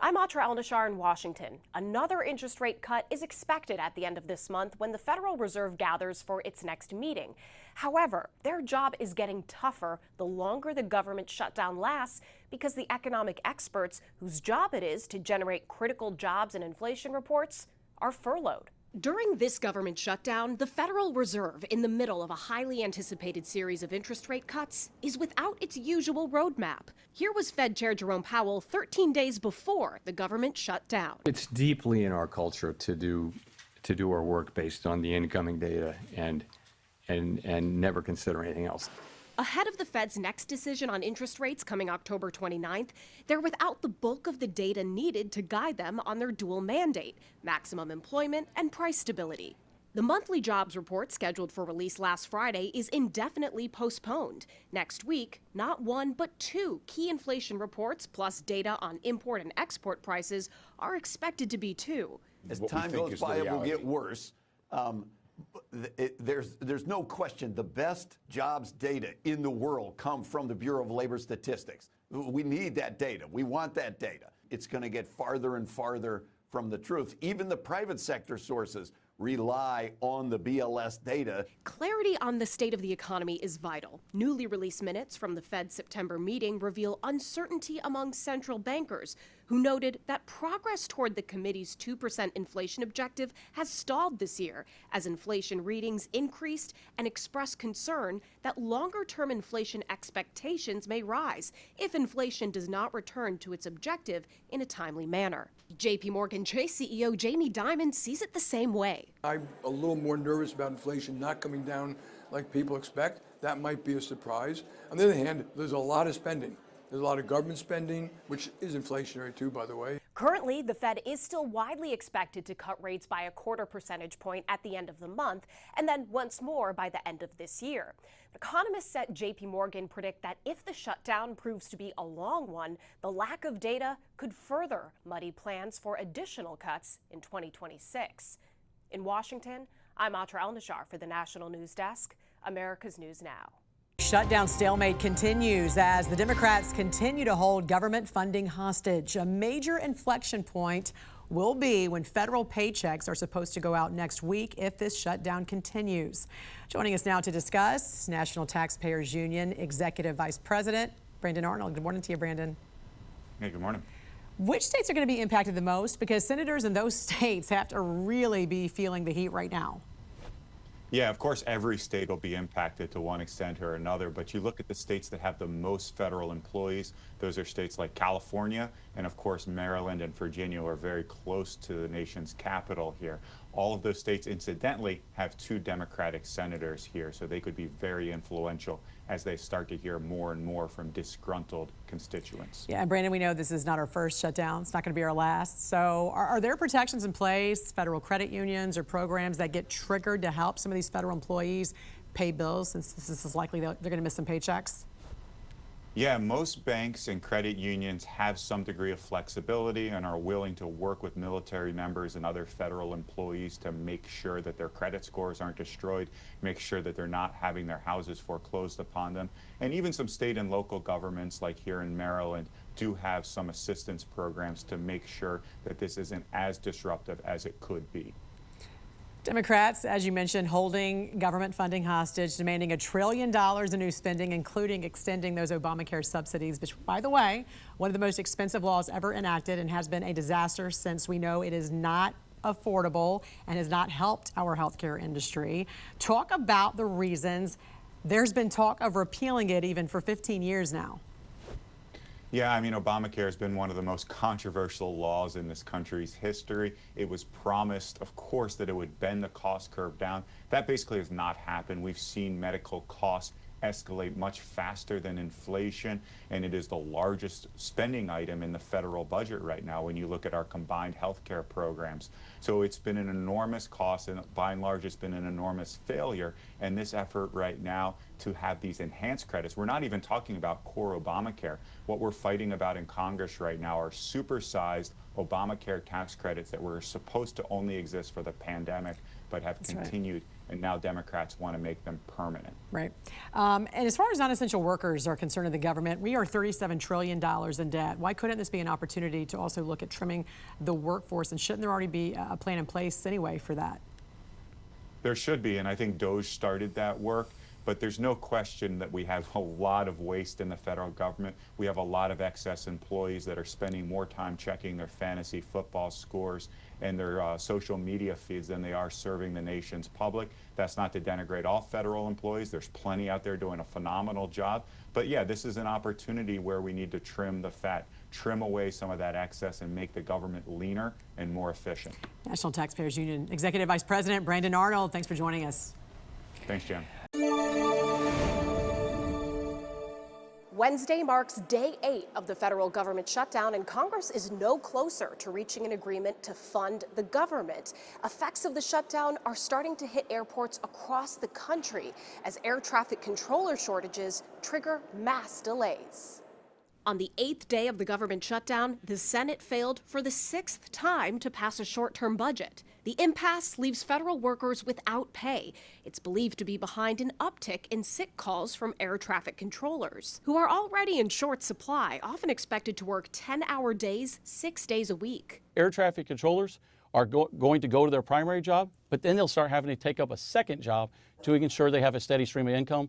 I'm Atra El-Nashar in Washington. Another interest rate cut is expected at the end of this month when the Federal Reserve gathers for its next meeting. However, their job is getting tougher the longer the government shutdown lasts because the economic experts whose job it is to generate critical jobs and inflation reports are furloughed. During this government shutdown, the Federal Reserve, in the middle of a highly anticipated series of interest rate cuts, is without its usual roadmap. Here was Fed Chair Jerome Powell 13 days before the government shut down. It's deeply in our culture to do our work based on the incoming data and never consider anything else. Ahead of the Fed's next decision on interest rates coming October 29th, they're without the bulk of the data needed to guide them on their dual mandate, maximum employment and price stability. The monthly jobs report scheduled for release last Friday is indefinitely postponed. Next week, not one but two key inflation reports plus data on import and export prices are expected to be due. As time goes by, it will get worse. There's no question the best jobs data in the world come from the Bureau of Labor Statistics. We need that data. We want that data. It's going to get farther and farther from the truth. Even the private sector sources rely on the BLS data. Clarity on the state of the economy is vital. Newly released minutes from the Fed's September meeting reveal uncertainty among central bankers, who noted that progress toward the committee's 2% inflation objective has stalled this year as inflation readings increased and expressed concern that longer-term inflation expectations may rise if inflation does not return to its objective in a timely manner. J.P. Morgan Chase CEO Jamie Dimon sees it the same way. I'm a little more nervous about inflation not coming down like people expect. That might be a surprise. On the other hand, there's a lot of spending. There's a lot of government spending, which is inflationary too, by the way. Currently, the Fed is still widely expected to cut rates by a 0.25 percentage point at the end of the month, and then once more by the end of this year. Economists at J.P. Morgan predict that if the shutdown proves to be a long one, the lack of data could further muddy plans for additional cuts in 2026. In Washington, I'm Atra El-Nashar for the National News Desk, America's News Now. Shutdown stalemate continues as the Democrats continue to hold government funding hostage. A major inflection point will be when federal paychecks are supposed to go out next week if this shutdown continues. Joining us now to discuss, National Taxpayers Union Executive Vice President Brandon Arnold. Good morning to you, Brandon. Hey, good morning. Which states are going to be impacted the most? Because senators in those states have to really be feeling the heat right now. Yeah, of course, every state will be impacted to one extent or another, but you look at the states that have the most federal employees. Those are states like California and, of course, Maryland and Virginia are very close to the nation's capital here. All of those states, incidentally, have two Democratic senators here, so they could be very influential as they start to hear more and more from disgruntled constituents. Yeah, and Brandon, we know this is not our first shutdown. It's not going to be our last. So are there protections in place, federal credit unions or programs that get triggered to help some of these federal employees pay bills since this is likely they're going to miss some paychecks? Yeah, most banks and credit unions have some degree of flexibility and are willing to work with military members and other federal employees to make sure that their credit scores aren't destroyed, make sure that they're not having their houses foreclosed upon them. And even some state and local governments, like here in Maryland, do have some assistance programs to make sure that this isn't as disruptive as it could be. Democrats, as you mentioned, holding government funding hostage, demanding $1 trillion in new spending, including extending those Obamacare subsidies, which, by the way, one of the most expensive laws ever enacted and has been a disaster since we know it is not affordable and has not helped our healthcare industry. Talk about the reasons. There's been talk of repealing it even for 15 years now. Yeah, I mean, Obamacare has been one of the most controversial laws in this country's history. It was promised, of course, that it would bend the cost curve down. That basically has not happened. We've seen medical costs escalate much faster than inflation, and it is the largest spending item in the federal budget right now when you look at our combined health care programs. So it's been an enormous cost, and by and large, it's been an enormous failure. And this effort right now to have these enhanced credits, we're not even talking about core Obamacare. What we're fighting about in Congress right now are supersized Obamacare tax credits that were supposed to only exist for the pandemic, but have continued and now Democrats want to make them permanent. Right. And as far as non-essential workers are concerned in the government, we are $37 trillion in debt. Why couldn't this be an opportunity to also look at trimming the workforce? And shouldn't there already be a plan in place anyway for that? There should be, and I think DOJ started that work. But there's no question that we have a lot of waste in the federal government. We have a lot of excess employees that are spending more time checking their fantasy football scores and their social media feeds than they are serving the nation's public. That's not to denigrate all federal employees. There's plenty out there doing a phenomenal job. But yeah, this is an opportunity where we need to trim the fat, trim away some of that excess and make the government leaner and more efficient. National Taxpayers Union Executive Vice President Brandon Arnold, thanks for joining us. Thanks, Jen. Wednesday marks day 8 of the federal government shutdown, and Congress is no closer to reaching an agreement to fund the government. Effects of the shutdown are starting to hit airports across the country as air traffic controller shortages trigger mass delays. On the 8th day of the government shutdown, the Senate failed for the 6th time to pass a short-term budget. The impasse leaves federal workers without pay. It's believed to be behind an uptick in sick calls from air traffic controllers, who are already in short supply, often expected to work 10-hour days, 6 days a week. Air traffic controllers are going to go to their primary job, but then they'll start having to take up a second job to ensure they have a steady stream of income.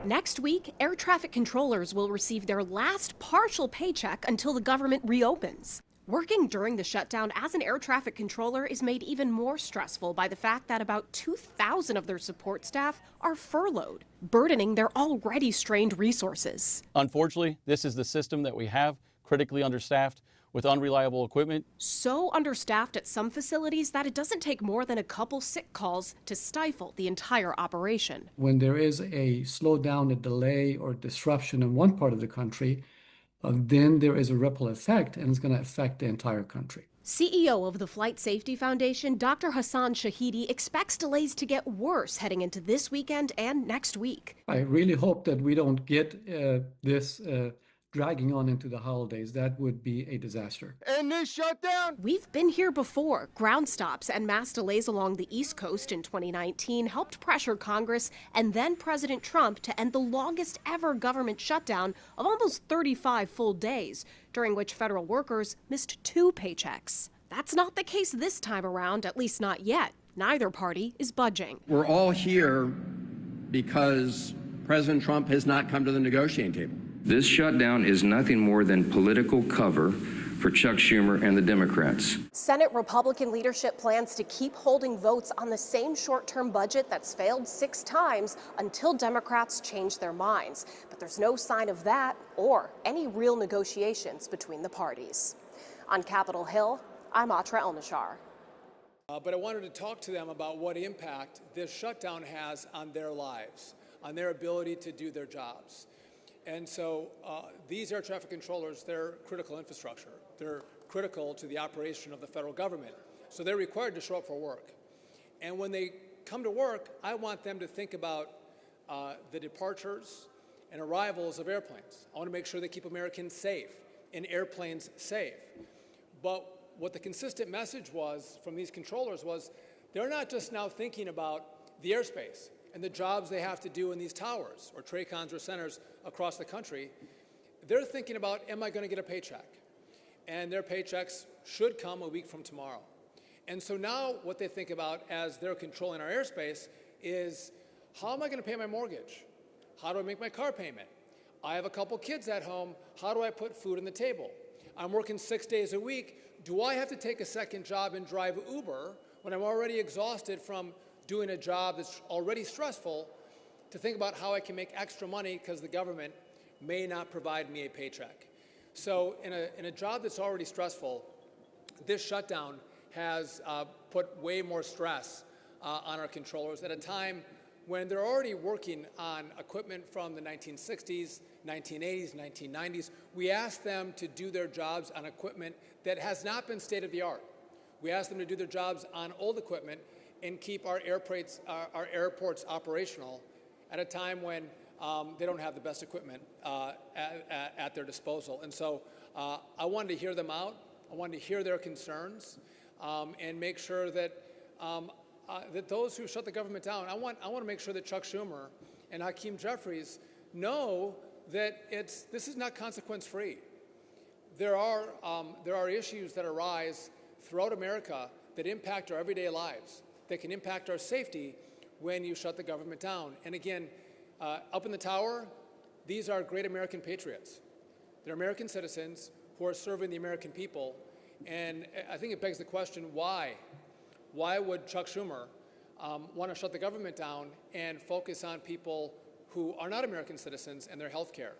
Next week, air traffic controllers will receive their last partial paycheck until the government reopens. Working during the shutdown as an air traffic controller is made even more stressful by the fact that about 2,000 of their support staff are furloughed, burdening their already strained resources. Unfortunately, this is the system that we have, critically understaffed with unreliable equipment. So understaffed at some facilities that it doesn't take more than a couple sick calls to stifle the entire operation. When there is a slowdown, a delay, or disruption in one part of the country, then there is a ripple effect, and it's going to affect the entire country. CEO of the Flight Safety Foundation, Dr. Hassan Shahidi, expects delays to get worse heading into this weekend and next week. I really hope that we don't get this dragging on into the holidays. That would be a disaster. And this shutdown? We've been here before. Ground stops and mass delays along the East Coast in 2019 helped pressure Congress and then President Trump to end the longest ever government shutdown of almost 35 full days, during which federal workers missed 2 paychecks. That's not the case this time around, at least not yet. Neither party is budging. We're all here because President Trump has not come to the negotiating table. This shutdown is nothing more than political cover for Chuck Schumer and the Democrats. Senate Republican leadership plans to keep holding votes on the same short-term budget that's failed 6 times until Democrats change their minds. But there's no sign of that or any real negotiations between the parties. On Capitol Hill, I'm Atra El-Nashar. But I wanted to talk to them about what impact this shutdown has on their lives, on their ability to do their jobs. And so these air traffic controllers, they're critical infrastructure. They're critical to the operation of the federal government. So they're required to show up for work. And when they come to work, I want them to think about the departures and arrivals of airplanes. I want to make sure they keep Americans safe and airplanes safe. But what the consistent message was from these controllers was they're not just now thinking about the airspace and the jobs they have to do in these towers or TRACONs or centers across the country. They're thinking about, am I going to get a paycheck? And their paychecks should come a week from tomorrow. And so now what they think about as they're controlling our airspace is, how am I going to pay my mortgage? How do I make my car payment? I have a couple kids at home. How do I put food on the table? I'm working 6 days a week. Do I have to take a second job and drive Uber when I'm already exhausted from doing a job that's already stressful, to think about how I can make extra money because the government may not provide me a paycheck? So in a job that's already stressful, this shutdown has put way more stress on our controllers at a time when they're already working on equipment from the 1960s, 1980s, 1990s. We asked them to do their jobs on equipment that has not been state-of-the-art. We asked them to do their jobs on old equipment and keep our airports operational at a time when they don't have the best equipment at their disposal. And so I wanted to hear them out. I wanted to hear their concerns and make sure that that those who shut the government down, I want to make sure that Chuck Schumer and Hakeem Jeffries know that this is not consequence-free. There are issues that arise throughout America that impact our everyday lives, that can impact our safety when you shut the government down. And again, up in the tower, these are great American patriots. They're American citizens who are serving the American people. And I think it begs the question, why? Why would Chuck Schumer want to shut the government down and focus on people who are not American citizens and their health care?